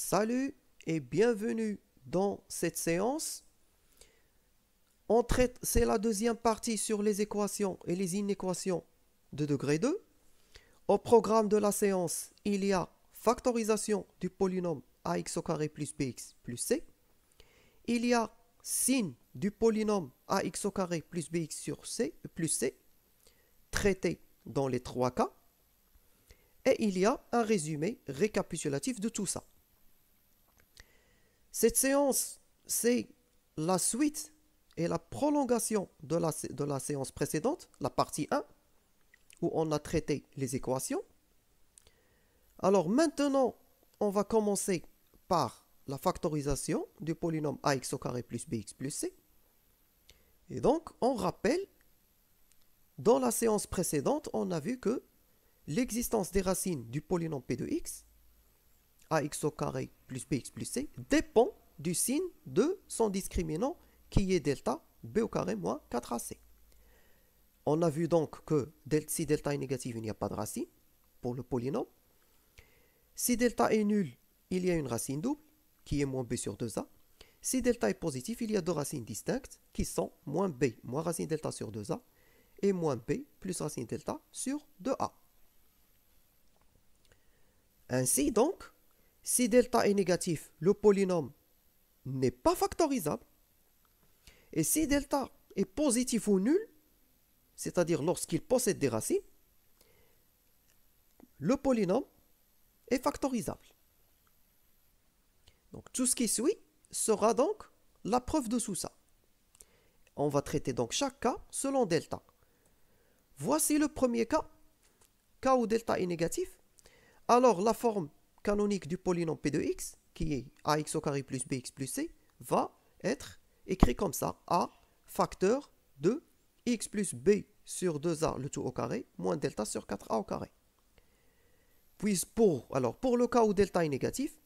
Salut et bienvenue dans cette séance. C'est la deuxième partie sur les équations et les inéquations de degré 2. Au programme de la séance, il y a factorisation du polynôme ax au carré plus bx plus c. Il y a signe du polynôme ax au carré plus bx sur c plus c, traité dans les trois cas. Et il y a un résumé récapitulatif de tout ça. Cette séance, c'est la suite et la prolongation de la séance précédente, la partie 1, où on a traité les équations. Alors maintenant, on va commencer par la factorisation du polynôme ax au carré plus bx plus c. Et donc, on rappelle, dans la séance précédente, on a vu que l'existence des racines du polynôme p de x, ax au carré plus bx plus c, dépend du signe de son discriminant qui est delta b au carré moins 4ac. On a vu donc que si delta est négatif, il n'y a pas de racine pour le polynôme. Si delta est nul, il y a une racine double qui est moins b sur 2a. Si delta est positif, il y a deux racines distinctes qui sont moins b moins racine delta sur 2a et moins b plus racine delta sur 2a. Ainsi donc, si delta est négatif, le polynôme n'est pas factorisable. Et si delta est positif ou nul, c'est-à-dire lorsqu'il possède des racines, le polynôme est factorisable. Donc tout ce qui suit sera donc la preuve de tout ça. On va traiter donc chaque cas selon delta. Voici le premier cas où delta est négatif. Alors la forme canonique du polynôme p de x, qui est ax au carré plus bx plus c, va être écrit comme ça, a facteur de x plus b sur 2a le tout au carré, moins delta sur 4a au carré. Puis pour le cas où delta est négatif,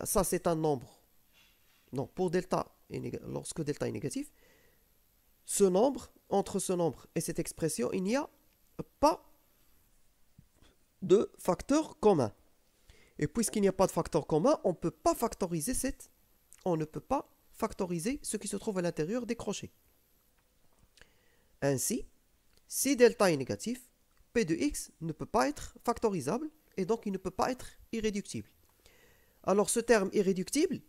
ça c'est un nombre. Non, lorsque delta est négatif, entre ce nombre et cette expression, il n'y a pas de facteur commun. Et puisqu'il n'y a pas de facteur commun, on ne peut pas factoriser ce qui se trouve à l'intérieur des crochets. Ainsi, si delta est négatif, p de x ne peut pas être factorisable et donc il ne peut pas être irréductible. Alors ce terme irréductible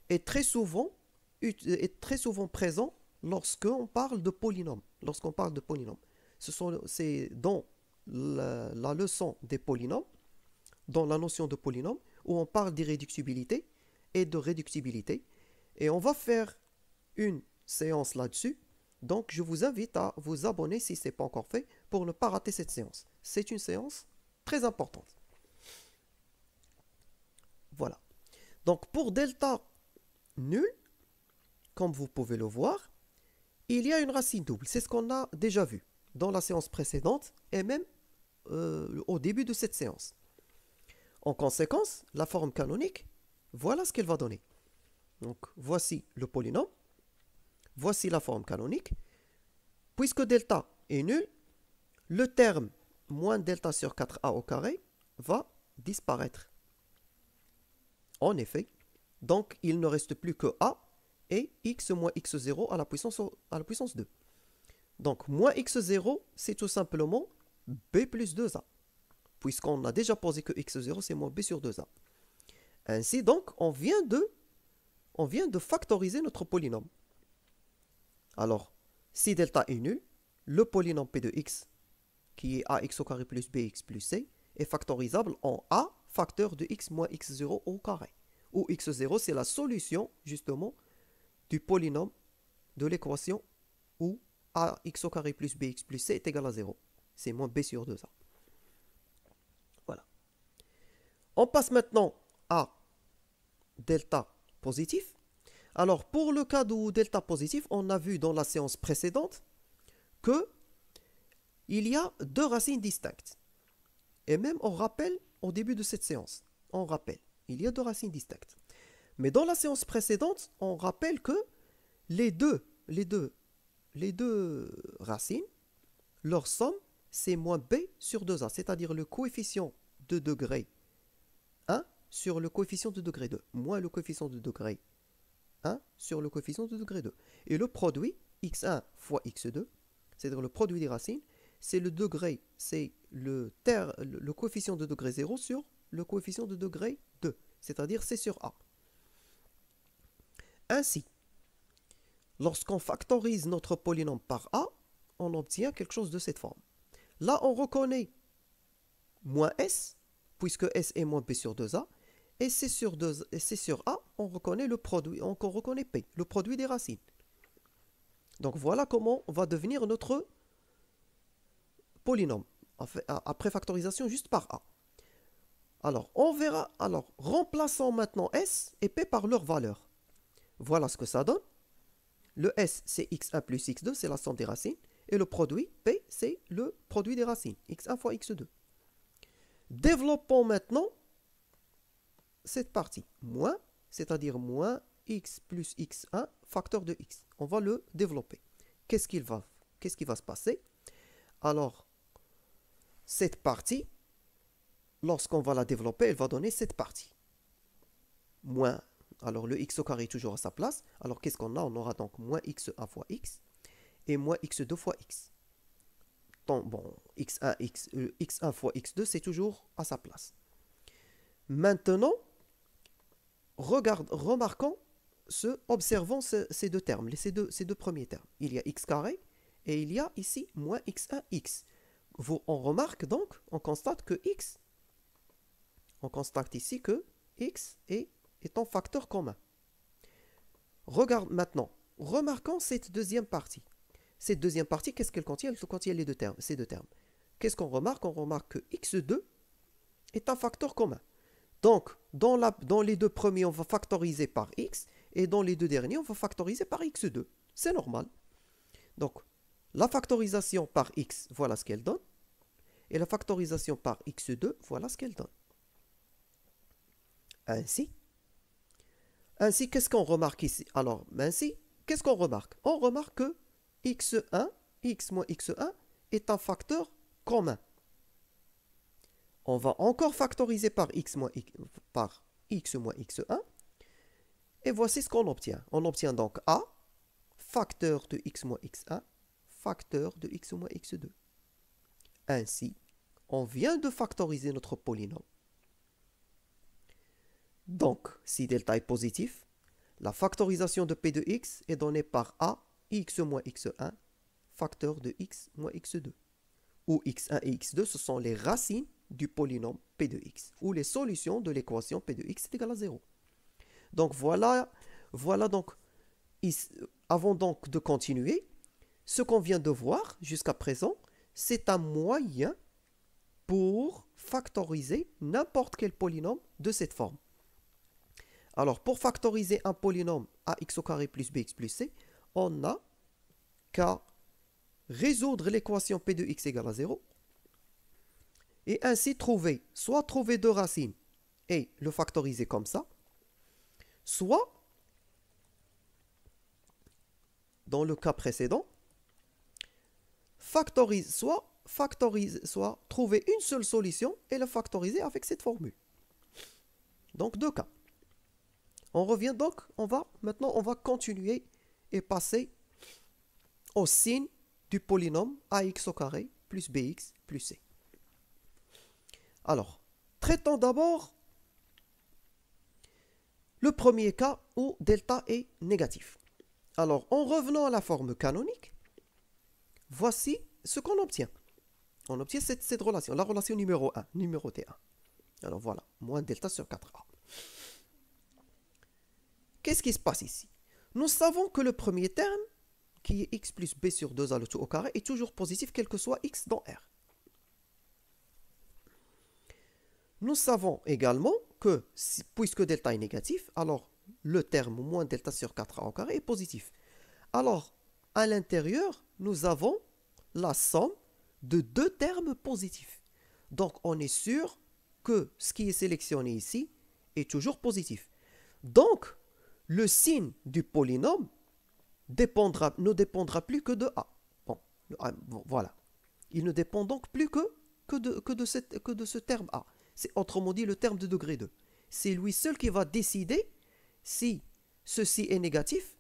est très souvent présent lorsqu'on parle de polynôme. C'est dans la leçon des polynômes, dans la notion de polynôme, où on parle d'irréductibilité et de réductibilité. Et on va faire une séance là-dessus. Donc, je vous invite à vous abonner si ce n'est pas encore fait pour ne pas rater cette séance. C'est une séance très importante. Voilà. Donc, pour delta nul, comme vous pouvez le voir, il y a une racine double. C'est ce qu'on a déjà vu dans la séance précédente et même au début de cette séance. En conséquence, la forme canonique, voilà ce qu'elle va donner. Donc, voici le polynôme. Voici la forme canonique. Puisque delta est nul, le terme moins delta sur 4a au carré va disparaître. En effet, donc il ne reste plus que a et x moins x0 à la puissance 2. Donc moins x0, c'est tout simplement b plus 2a. Puisqu'on a déjà posé que x0, c'est moins b sur 2a. Ainsi donc, on vient de factoriser notre polynôme. Alors, si delta est nul, le polynôme p de x, qui est ax au carré plus bx plus c, est factorisable en a facteur de x moins x0 au carré. Où x0, c'est la solution, justement, du polynôme de l'équation où ax au carré plus bx plus c est égal à 0. C'est moins b sur 2a. Voilà. On passe maintenant à delta positif. Alors, pour le cas de delta positif, on a vu dans la séance précédente que il y a deux racines distinctes. Et même on rappelle au début de cette séance, il y a deux racines distinctes. Mais dans la séance précédente, on rappelle que les deux racines, leur somme, c'est moins b sur 2a, c'est-à-dire le coefficient de degré 1 sur le coefficient de degré 2, moins le coefficient de degré 1 sur le coefficient de degré 2. Et le produit, x1 fois x2, c'est-à-dire le produit des racines, c'est le degré, c'est le coefficient de degré 0 sur le coefficient de degré 2, c'est-à-dire c sur a. Ainsi, lorsqu'on factorise notre polynôme par a, on obtient quelque chose de cette forme. Là, on reconnaît moins s, puisque s est moins b sur 2a, et c sur a, on reconnaît le produit, on reconnaît p, le produit des racines. Donc voilà comment va devenir notre polynôme, après factorisation juste par a. Alors, on verra, alors, remplaçons maintenant s et p par leur valeur. Voilà ce que ça donne. Le s, c'est x1 plus x2, c'est la somme des racines. Et le produit, p, c'est le produit des racines, x1 fois x2. Développons maintenant cette partie, moins, c'est-à-dire moins x plus x1, facteur de x. On va le développer. Qu'est-ce qui va se passer? Alors, cette partie, lorsqu'on va la développer, elle va donner cette partie. Moins, alors le x au carré est toujours à sa place. Alors, qu'est-ce qu'on a? On aura donc moins x1 fois x et moins x2 fois x. Donc, bon, x1 fois x2, c'est toujours à sa place. Maintenant, remarquons, observons ces deux termes, ces deux premiers termes. Il y a x carré et il y a ici moins x1, x. On remarque donc, on constate que x, on constate ici que x est en facteur commun. Regarde maintenant, remarquons cette deuxième partie. Cette deuxième partie, qu'est-ce qu'elle contient? Elle contient ces deux termes. Qu'est-ce qu'on remarque? On remarque que x2 est un facteur commun. Donc, dans les deux premiers, on va factoriser par x, et dans les deux derniers, on va factoriser par x2. C'est normal. Donc, la factorisation par x, voilà ce qu'elle donne. Et la factorisation par x2, voilà ce qu'elle donne. Ainsi, qu'est-ce qu'on remarque ici? Alors, ainsi, qu'est-ce qu'on remarque? On remarque que x1, x moins x1 est un facteur commun. On va encore factoriser par x moins x1. Et voici ce qu'on obtient. On obtient donc a, facteur de x moins x1, facteur de x moins x2. Ainsi, on vient de factoriser notre polynôme. Donc, si delta est positif, la factorisation de p de x est donnée par a, x moins x1, facteur de x moins x2. Où x1 et x2, ce sont les racines du polynôme p de x, ou les solutions de l'équation p de x est égal à 0. Donc voilà donc, avant donc de continuer, ce qu'on vient de voir jusqu'à présent, c'est un moyen pour factoriser n'importe quel polynôme de cette forme. Alors, pour factoriser un polynôme ax au carré plus bx plus c, on n'a qu'à résoudre l'équation p de x égale à 0 et ainsi soit trouver deux racines et le factoriser comme ça, soit, dans le cas précédent, soit trouver une seule solution et la factoriser avec cette formule. Donc, deux cas. On revient donc, on va continuer et passer au signe du polynôme ax au carré plus bx plus c. Alors, traitons d'abord le premier cas où delta est négatif. Alors, en revenant à la forme canonique, voici ce qu'on obtient. On obtient cette relation, la relation numéro 1, numérotée 1. Alors voilà, moins delta sur 4a. Qu'est-ce qui se passe ici? Nous savons que le premier terme, qui est x plus b sur 2a le tout au carré, est toujours positif quel que soit x dans R. Nous savons également que, puisque delta est négatif, alors le terme moins delta sur 4a au carré est positif. Alors, à l'intérieur, nous avons la somme de deux termes positifs. Donc, on est sûr que ce qui est sélectionné ici est toujours positif. Donc, le signe du polynôme ne dépendra plus que de a. Bon, voilà. Il ne dépend donc plus que de ce terme a. C'est autrement dit le terme de degré 2. c'est lui seul qui va décider si ceci est négatif,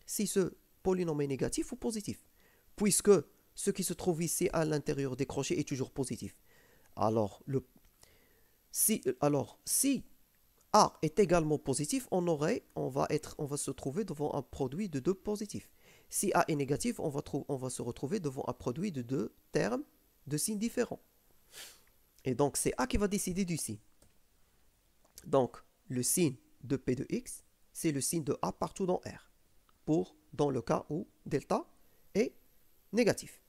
si ce polynôme est négatif ou positif. Puisque ce qui se trouve ici à l'intérieur des crochets est toujours positif. Alors, si A est également positif, on va se trouver devant un produit de deux positifs. Si A est négatif, on va se retrouver devant un produit de deux termes de signes différents. Et donc, c'est A qui va décider du signe. Donc, le signe de P de X, c'est le signe de A partout dans R. Dans le cas où delta est négatif.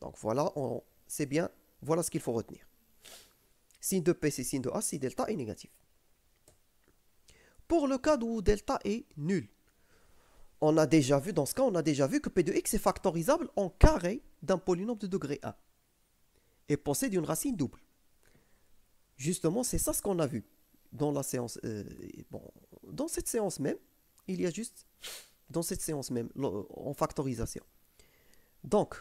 Donc, voilà, c'est bien, voilà ce qu'il faut retenir. Signe de P, c'est signe de A si delta est négatif. Pour le cas où delta est nul, dans ce cas, on a déjà vu que P de X est factorisable en carré d'un polynôme de degré 1 et possède une racine double. Justement, c'est ça ce qu'on a vu dans la séance. Dans cette séance même, il y a juste dans cette séance même en factorisation. Donc,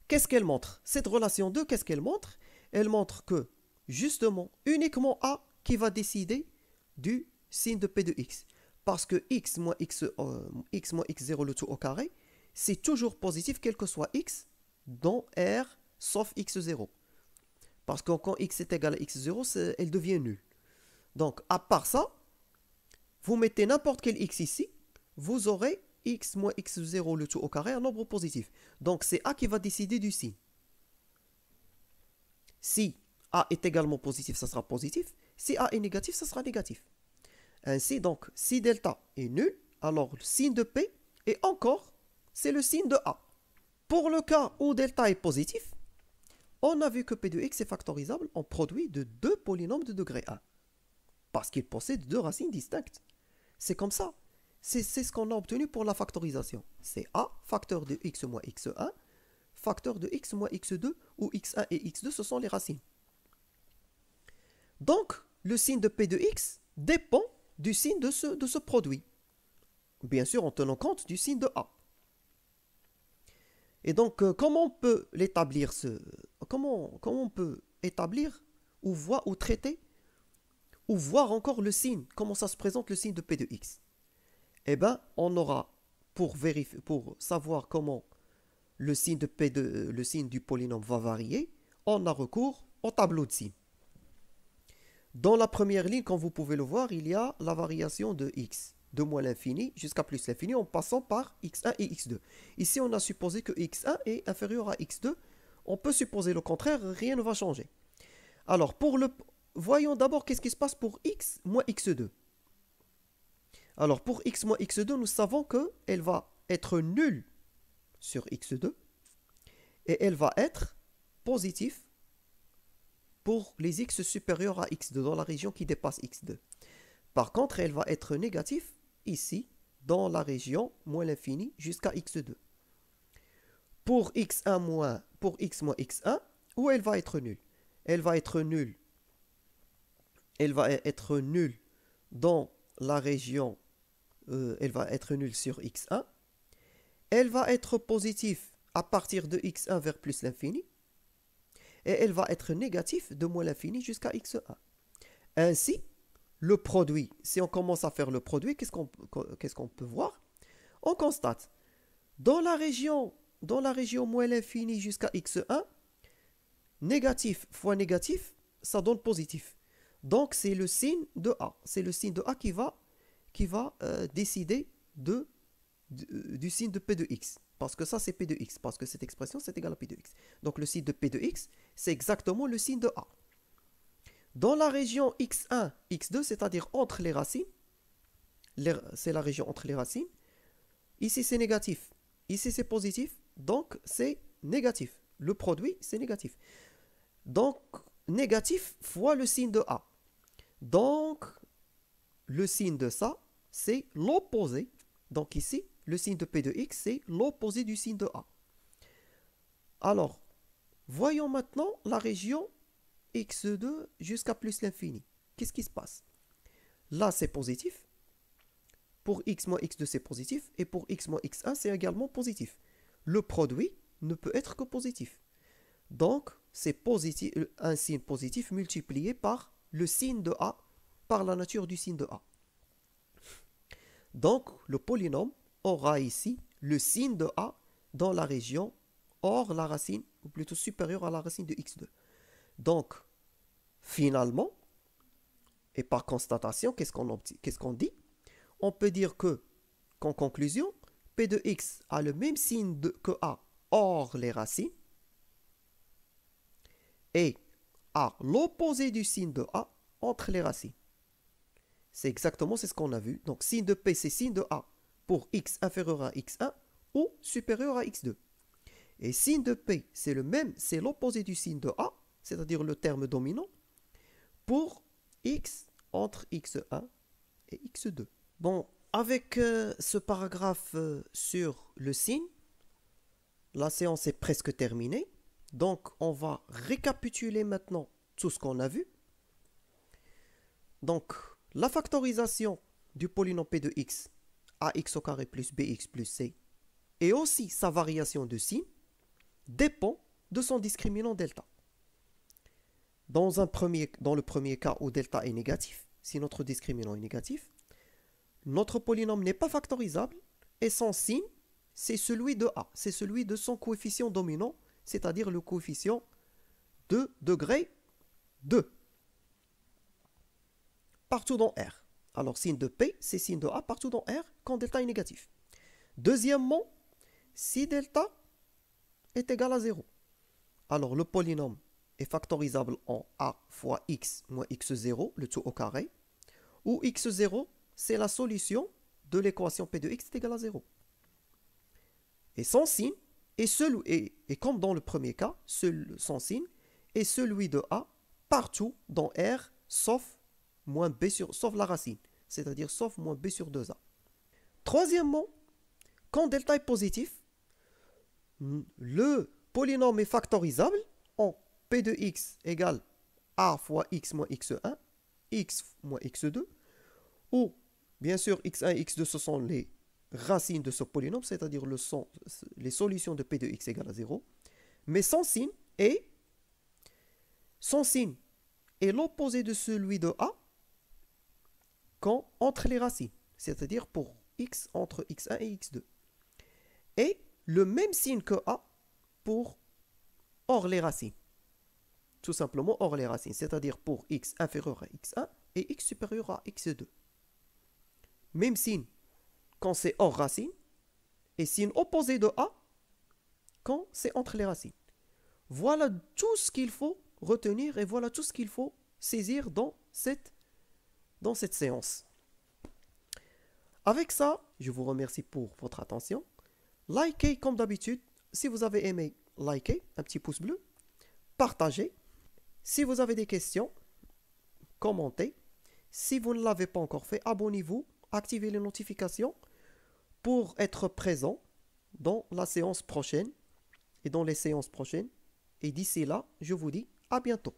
qu'est-ce qu'elle montre? Cette relation 2, qu'est-ce qu'elle montre? Elle montre que, justement, uniquement A qui va décider du signe de P de X. Parce que x moins x0 le tout au carré, c'est toujours positif quel que soit x dans R sauf x0. Parce que quand x est égal à x0, elle devient nulle. Donc, à part ça, vous mettez n'importe quel x ici, vous aurez x moins x0 le tout au carré, un nombre positif. Donc, c'est A qui va décider du signe. Si A est également positif, ça sera positif. Si A est négatif, ça sera négatif. Ainsi, donc, si delta est nul, alors le signe de P, et encore, c'est le signe de A. Pour le cas où delta est positif, on a vu que P de X est factorisable en produit de deux polynômes de degré 1. Parce qu'ils possèdent deux racines distinctes. C'est comme ça. C'est ce qu'on a obtenu pour la factorisation. C'est A, facteur de x moins x1, facteur de x moins x2, où x1 et x2, ce sont les racines. Donc, le signe de P de x dépend du signe de ce produit. Bien sûr, en tenant compte du signe de A. Et donc, comment on peut l'établir comment on peut établir ou voir ou traiter ou voir encore le signe, comment ça se présente le signe de P de X? Eh bien, on aura, pour savoir comment le signe le signe du polynôme va varier, on a recours au tableau de signes. Dans la première ligne, comme vous pouvez le voir, il y a la variation de x, de moins l'infini jusqu'à plus l'infini, en passant par x1 et x2. Ici, on a supposé que x1 est inférieur à x2. On peut supposer le contraire, rien ne va changer. Alors, voyons d'abord qu'est-ce qui se passe pour x moins x2. Alors, pour x moins x2, nous savons qu'elle va être nulle sur x2 et elle va être positive pour les x supérieurs à x2 dans la région qui dépasse x2. Par contre, elle va être négative ici dans la région moins l'infini jusqu'à x2. Pour x moins x1, où elle va être nulle? Elle va être nulle dans la région, elle va être nulle sur x1. Elle va être positive à partir de x1 vers plus l'infini. Et elle va être négative de moins l'infini jusqu'à x1. Ainsi, le produit, si on commence à faire le produit, qu'est-ce qu'on peut voir? On constate, dans la région moins l'infini jusqu'à x1, négatif fois négatif, ça donne positif. Donc, c'est le signe de A. C'est le signe de A qui va décider du signe de P de X. Parce que ça, c'est P de X. Parce que cette expression, c'est égal à P de X. Donc, le signe de P de X, c'est exactement le signe de A. Dans la région x1, x2, c'est-à-dire entre les racines, c'est la région entre les racines, ici, c'est négatif. Ici, c'est positif. Donc, c'est négatif. Le produit, c'est négatif. Donc, négatif fois le signe de A. Donc, le signe de ça, c'est l'opposé. Donc ici, le signe de P de X, c'est l'opposé du signe de A. Alors, voyons maintenant la région x2 jusqu'à plus l'infini. Qu'est-ce qui se passe? Là, c'est positif. Pour x moins x2, c'est positif. Et pour x moins x1, c'est également positif. Le produit ne peut être que positif. Donc, c'est positif, un signe positif multiplié par le signe de A, par la nature du signe de A. Donc, le polynôme aura ici le signe de A dans la région hors la racine, ou plutôt supérieure à la racine de x2. Donc, finalement, et par constatation, qu'est-ce qu'on dit? On peut dire qu'en conclusion, P de x a le même signe que A hors les racines et a l'opposé du signe de A entre les racines. C'est exactement ce qu'on a vu. Donc, signe de P, c'est signe de A pour x inférieur à x1 ou supérieur à x2. Et signe de P, c'est le même, c'est l'opposé du signe de A, c'est-à-dire le terme dominant, pour x entre x1 et x2. Bon, avec ce paragraphe sur le signe, la séance est presque terminée. Donc, on va récapituler maintenant tout ce qu'on a vu. Donc, la factorisation du polynôme P de x, ax au carré plus bx plus c, et aussi sa variation de signe, dépend de son discriminant delta. Dans le premier cas où delta est négatif, si notre discriminant est négatif, notre polynôme n'est pas factorisable et son signe, c'est celui de A, c'est celui de son coefficient dominant, c'est-à-dire le coefficient de degré 2, partout dans R. Alors, signe de P, c'est signe de A partout dans R quand delta est négatif. Deuxièmement, si delta est égal à 0, alors le polynôme est factorisable en A fois x moins x0, le tout au carré, où x0, c'est la solution de l'équation P de x est égal à 0. Et son signe, et comme dans le premier cas, son signe est celui de A partout dans R, sauf la racine, c'est-à-dire sauf moins b sur 2a. Troisièmement, quand delta est positif, le polynôme est factorisable en P de x égale A fois x moins x1, x moins x2, où, bien sûr, x1 et x2, ce sont les racines de ce polynôme, c'est-à-dire les solutions de P de x égale à 0, mais son signe est l'opposé de celui de A entre les racines, c'est-à-dire pour x entre x1 et x2. Et le même signe que A pour hors les racines. Tout simplement hors les racines, c'est-à-dire pour x inférieur à x1 et x supérieur à x2. Même signe quand c'est hors racine et signe opposé de A quand c'est entre les racines. Voilà tout ce qu'il faut retenir et voilà tout ce qu'il faut saisir dans cette séance. Avec ça, je vous remercie pour votre attention. Likez comme d'habitude. Si vous avez aimé, likez, un petit pouce bleu. Partagez. Si vous avez des questions, commentez. Si vous ne l'avez pas encore fait, abonnez-vous, activez les notifications pour être présent dans la séance prochaine et dans les séances prochaines. Et d'ici là, je vous dis à bientôt.